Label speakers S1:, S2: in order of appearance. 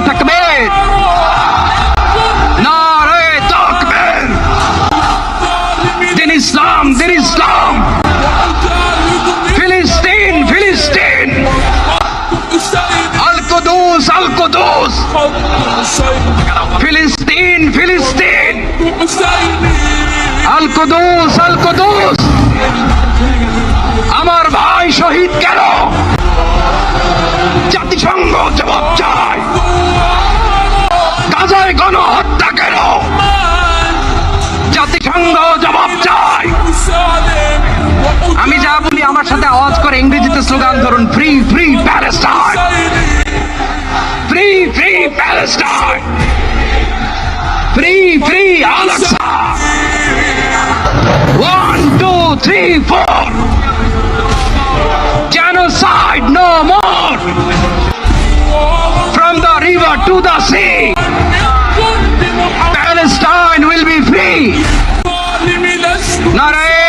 S1: তাকবীর, নারে তাকবীর। দিন ইসলাম, দিন ইসলাম। ফিলিস্তিন, ফিলিস্তিন। আল কুদুস, আল কুদুস। ফিলিস্তিন, ফিলিস্তিন। আল কুদুস, আল কুদুস। আমার ভাই শহীদ কেন? জাতিসংঘ জবাব চায়। গাজায় গণহত্যা কেন? জাতিসংঘ জবাব চায়। আমি যা বলি আমার সাথে আওয়াজ করে ইংরেজিতে স্লোগান ধরুন, free free Palestine, free free Palestine, free free Al Aqsa. 1 2 3 4, genocide no more, from the river to the sea, Palestine will be free. Nare